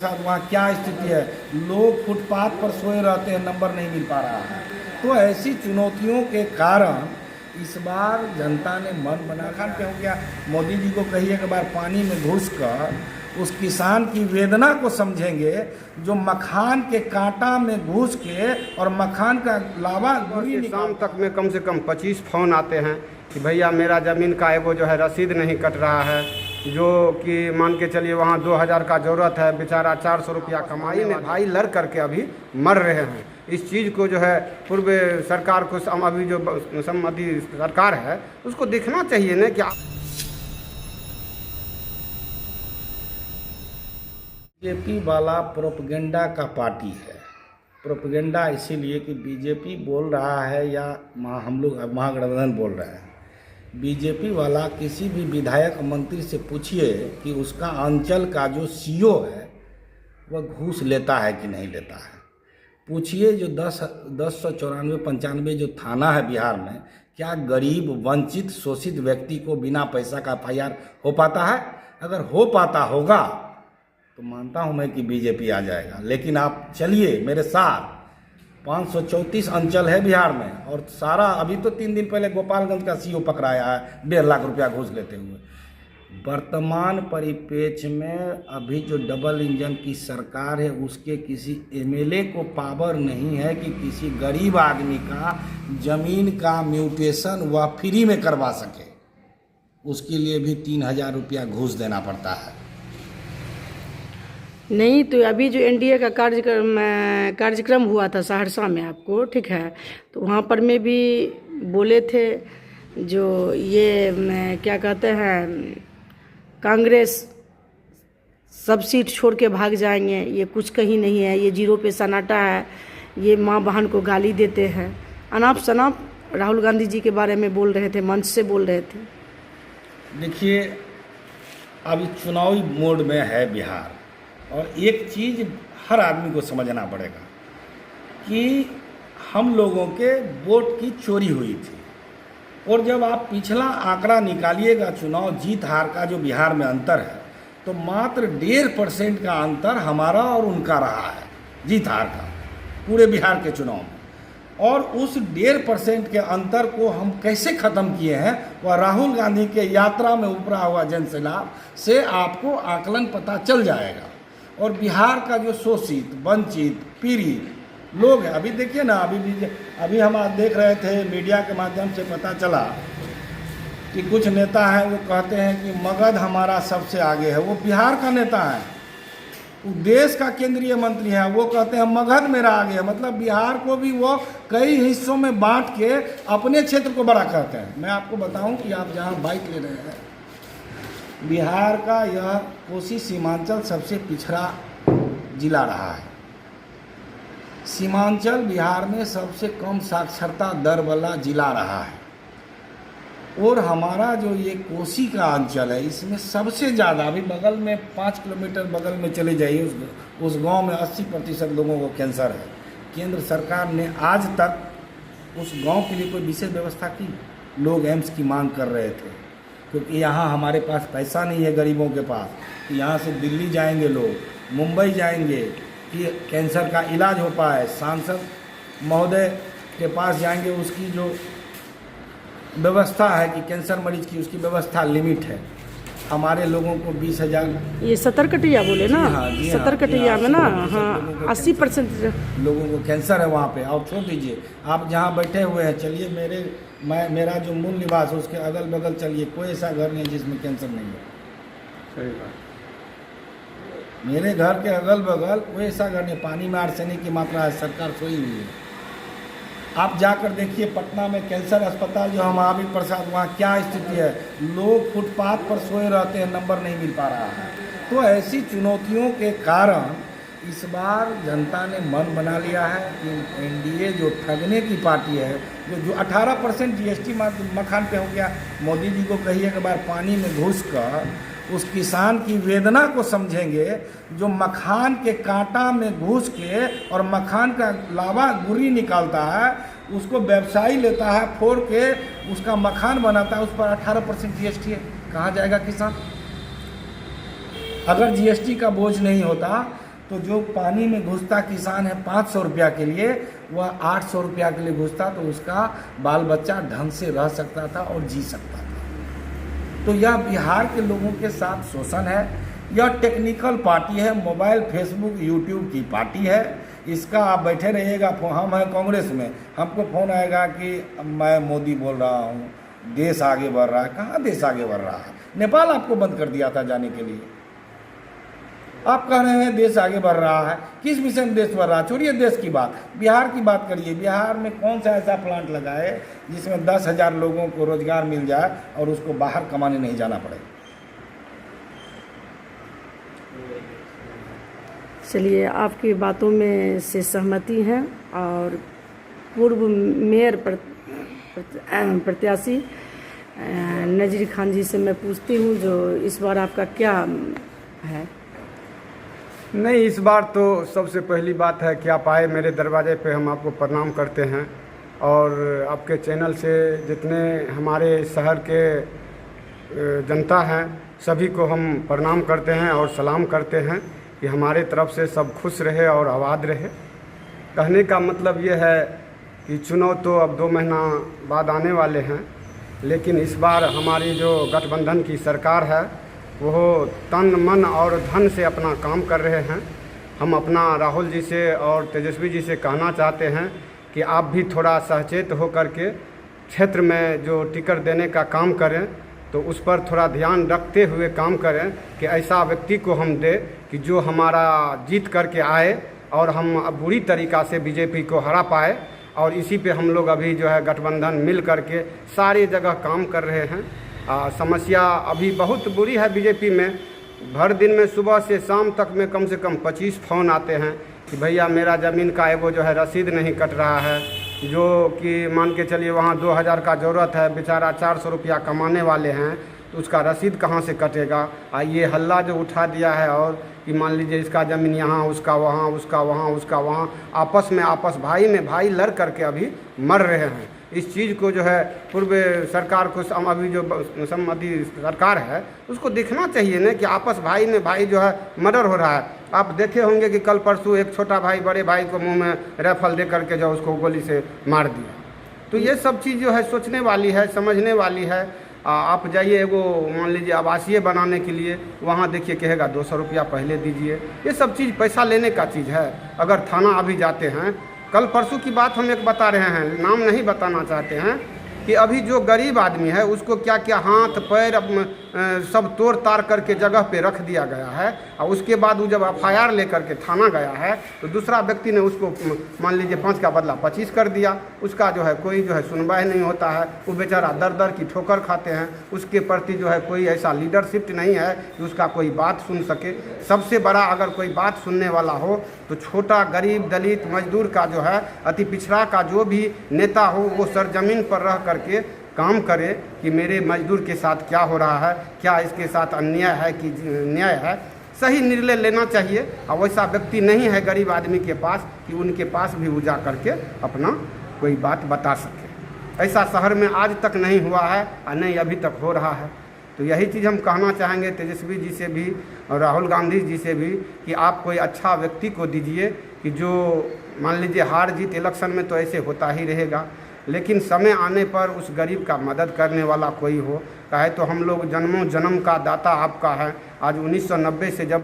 साथ वहाँ क्या स्थिति है, लोग फुटपाथ पर सोए रहते हैं, नंबर नहीं मिल पा रहा है। तो ऐसी चुनौतियों के कारण इस बार जनता ने मन बना खान पे हो गया। मोदी जी को कहिए कि बार पानी में घुसकर उस किसान की वेदना को समझेंगे जो मखान के कांटा में घुस के और मखान का लावा गुरी शाम तक में कम से कम 25 फ़ोन आते हैं कि भैया मेरा ज़मीन का एगो जो है रसीद नहीं कट रहा है, जो कि मान के चलिए वहाँ 2000 का ज़रूरत है, बेचारा 400 रुपया कमाई में भाई लड़ करके अभी मर रहे हैं। इस चीज़ को जो है पूर्व सरकार को अभी जो सम्मति सरकार है उसको देखना चाहिए ना कि बीजेपी वाला प्रोपगेंडा का पार्टी है। प्रोपगेंडा इसीलिए कि बीजेपी बोल रहा है या हम लोग महागठबंधन बोल रहे हैं। बीजेपी वाला किसी भी विधायक मंत्री से पूछिए कि उसका अंचल का जो सीओ है वह घूस लेता है कि नहीं लेता है। पूछिए जो 10,94-95 जो थाना है बिहार में, क्या गरीब वंचित शोषित व्यक्ति को बिना पैसा का FIR हो पाता है? अगर हो पाता होगा तो मानता हूं मैं कि बीजेपी आ जाएगा। लेकिन आप चलिए मेरे साथ, 534 अंचल है बिहार में और सारा अभी तो 3 दिन पहले गोपालगंज का सीओ पकड़ाया है 1.5 लाख रुपया घूस लेते हुए। वर्तमान परिप्रेक्ष्य में अभी जो डबल इंजन की सरकार है उसके किसी MLA को पावर नहीं है कि किसी गरीब आदमी का जमीन का म्यूटेशन वह फ्री में करवा सके। उसके लिए भी 3000 रुपया घूस देना पड़ता है। नहीं तो अभी जो NDA का कार्यक्रम हुआ था सहरसा में आपको, ठीक है, तो वहाँ पर में भी बोले थे जो ये क्या कहते हैं कांग्रेस सब सीट छोड़ के भाग जाएंगे, ये कुछ कहीं नहीं है, ये जीरो पे सन्नाटा है, ये माँ बहन को गाली देते हैं, अनाप शनाप राहुल गांधी जी के बारे में बोल रहे थे, मंच से बोल रहे थे। देखिए अभी चुनावी मोड में है बिहार और एक चीज़ हर आदमी को समझना पड़ेगा कि हम लोगों के वोट की चोरी हुई थी। और जब आप पिछला आंकड़ा निकालिएगा चुनाव जीत हार का जो बिहार में अंतर है तो मात्र 1.5% का अंतर हमारा और उनका रहा है जीत हार का पूरे बिहार के चुनाव में। और उस 1.5% के अंतर को हम कैसे ख़त्म किए हैं वह राहुल गांधी के यात्रा में उभरा हुआ जनसैलाब से आपको आकलन पता चल जाएगा। और बिहार का जो शोषित वंचित पीड़ित लोग हैं, अभी देखिए ना, अभी हम आज देख रहे थे मीडिया के माध्यम से पता चला कि कुछ नेता हैं वो कहते हैं कि मगध हमारा सबसे आगे है। वो बिहार का नेता है, वो देश का केंद्रीय मंत्री है, वो कहते हैं मगध मेरा आगे है। मतलब बिहार को भी वो कई हिस्सों में बांट के अपने क्षेत्र को बड़ा कहते हैं। मैं आपको बताऊं कि आप जहां बाइक ले रहे हैं, बिहार का यह कोसी सीमांचल सबसे पिछड़ा जिला रहा है। सीमांचल बिहार में सबसे कम साक्षरता दर वाला जिला रहा है। और हमारा जो ये कोसी का अंचल है इसमें सबसे ज़्यादा, अभी बगल में 5 किलोमीटर बगल में चले जाइए उस गांव में 80% लोगों को कैंसर है। केंद्र सरकार ने आज तक उस गांव के लिए कोई विशेष व्यवस्था की? लोग एम्स की मांग कर रहे थे क्योंकि यहाँ हमारे पास पैसा नहीं है गरीबों के पास। यहाँ से दिल्ली जाएंगे लोग, मुंबई जाएंगे कि कैंसर का इलाज हो पाए, सांसद महोदय के पास जाएंगे, उसकी जो व्यवस्था है कि कैंसर मरीज की उसकी व्यवस्था लिमिट है। हमारे लोगों को 20,000 ये सतरकटिया बोले ना, सतरकटिया में ना, हाँ 80% लोगों को कैंसर है वहाँ पे। और छोड़ दीजिए, आप जहाँ बैठे हुए हैं, चलिए मेरा जो मूल निवास है उसके अगल बगल चलिए, कोई ऐसा घर नहीं है जिसमें कैंसर नहीं है। सही बात। मेरे घर के अगल बगल कोई ऐसा घर नहीं। पानी में आर्सेनिक की मात्रा है, सरकार सोई हुई है। आप जाकर देखिए पटना में कैंसर अस्पताल जो महावीर प्रसाद, वहाँ क्या स्थिति है, लोग फुटपाथ पर सोए रहते हैं, नंबर नहीं मिल पा रहा है। तो ऐसी चुनौतियों के कारण इस बार जनता ने मन बना लिया है कि NDA जो ठगने की पार्टी है, जो 18% GST मखान पे हो गया। मोदी जी को कहिए कि बार पानी में घुसकर उस किसान की वेदना को समझेंगे जो मखान के कांटा में घुस के और मखान का लावा गुरी निकालता है, उसको व्यवसायी लेता है, फोड़ के उसका मखान बनाता है, उस पर 18% GST है। कहाँ जाएगा किसान? अगर GST का बोझ नहीं होता तो जो पानी में घुसता किसान है 500 रुपया के लिए, वह 800 रुपया के लिए घुसता तो उसका बाल बच्चा ढंग से रह सकता था और जी सकता था। तो यह बिहार के लोगों के साथ शोषण है। यह टेक्निकल पार्टी है, मोबाइल, फेसबुक, यूट्यूब की पार्टी है। इसका आप बैठे रहिएगा, हम हैं कांग्रेस में, हमको फ़ोन आएगा कि मैं मोदी बोल रहा हूँ, देश आगे बढ़ रहा है। कहाँ देश आगे बढ़ रहा है? नेपाल आपको बंद कर दिया था जाने के लिए। आप कह रहे हैं देश आगे बढ़ रहा है। किस विषय में देश बढ़ रहा है? छोड़िए देश की बात, बिहार की बात करिए। बिहार में कौन सा ऐसा प्लांट लगाए जिसमें 10,000 लोगों को रोजगार मिल जाए और उसको बाहर कमाने नहीं जाना पड़े? चलिए, आपकी बातों में से सहमति है। और पूर्व मेयर प्रत्याशी नजीर खान जी से मैं पूछती हूँ, जो इस बार आपका क्या है? नहीं, इस बार तो सबसे पहली बात है कि आप आए मेरे दरवाजे पे, हम आपको प्रणाम करते हैं। और आपके चैनल से जितने हमारे शहर के जनता हैं सभी को हम प्रणाम करते हैं और सलाम करते हैं कि हमारे तरफ से सब खुश रहे और आबाद रहे। कहने का मतलब ये है कि चुनाव तो अब 2 महीना बाद आने वाले हैं, लेकिन इस बार हमारी जो गठबंधन की सरकार है वो तन मन और धन से अपना काम कर रहे हैं। हम अपना राहुल जी से और तेजस्वी जी से कहना चाहते हैं कि आप भी थोड़ा सचेत होकर के क्षेत्र में जो टिकट देने का काम करें तो उस पर थोड़ा ध्यान रखते हुए काम करें कि ऐसा व्यक्ति को हम दे कि जो हमारा जीत करके आए और हम बुरी तरीक़ा से बीजेपी को हरा पाए। और इसी पे हम लोग अभी जो है गठबंधन मिल करके सारी जगह काम कर रहे हैं। समस्या अभी बहुत बुरी है बीजेपी में। भर दिन में सुबह से शाम तक में कम से कम 25 फ़ोन आते हैं कि भैया मेरा ज़मीन का वो जो है रसीद नहीं कट रहा है, जो कि मान के चलिए वहाँ 2,000 का ज़रूरत है, बेचारा 400 रुपया कमाने वाले हैं, तो उसका रसीद कहाँ से कटेगा? ये हल्ला जो उठा दिया है और कि मान लीजिए इसका ज़मीन यहाँ, उसका वहाँ, उसका वहाँ, उसका वहाँ, आपस भाई में भाई लड़ करके अभी मर रहे हैं। इस चीज़ को जो है पूर्व सरकार को, अभी जो सम्मति सरकार है उसको देखना चाहिए ना कि आपस भाई में भाई जो है मर्डर हो रहा है। आप देखे होंगे कि कल परसों एक छोटा भाई बड़े भाई को मुंह में राइफल दे करके जो उसको गोली से मार दिया। तो ये सब चीज़ जो है सोचने वाली है, समझने वाली है। आप जाइए वो मान लीजिए आवासीय बनाने के लिए, वहाँ देखिए कहेगा 200 रुपया पहले दीजिए। ये सब चीज़ पैसा लेने का चीज़ है। अगर थाना अभी जाते हैं, कल परसों की बात हम एक बता रहे हैं, नाम नहीं बताना चाहते हैं, कि अभी जो गरीब आदमी है उसको क्या क्या हाथ पैर सब तोड़ ताड़ करके जगह पे रख दिया गया है। और उसके बाद वो जब FIR लेकर के थाना गया है तो दूसरा व्यक्ति ने उसको मान लीजिए 5 का बदला 25 कर दिया। उसका जो है कोई जो है सुनवाई नहीं होता है। वो बेचारा दर दर की ठोकर खाते हैं। उसके प्रति जो है कोई ऐसा लीडरशिप नहीं है कि उसका कोई बात सुन सके। सबसे बड़ा अगर कोई बात सुनने वाला हो तो छोटा गरीब दलित मजदूर का जो है, अति पिछड़ा का जो भी नेता हो, वो सरजमीन पर रह करके काम करे कि मेरे मजदूर के साथ क्या हो रहा है, क्या इसके साथ अन्याय है कि न्याय है। सही निर्णय लेना चाहिए। और वैसा व्यक्ति नहीं है गरीब आदमी के पास कि उनके पास भी वो जा करके अपना कोई बात बता सके। ऐसा शहर में आज तक नहीं हुआ है और नहीं अभी तक हो रहा है। तो यही चीज़ हम कहना चाहेंगे तेजस्वी जी से भी और राहुल गांधी जी से भी कि आप कोई अच्छा व्यक्ति को दीजिए कि जो मान लीजिए हार जीत इलेक्शन में तो ऐसे होता ही रहेगा, लेकिन समय आने पर उस गरीब का मदद करने वाला कोई हो। कहे तो हम लोग जन्मों जन्म का दाता आपका है। आज 1990 से जब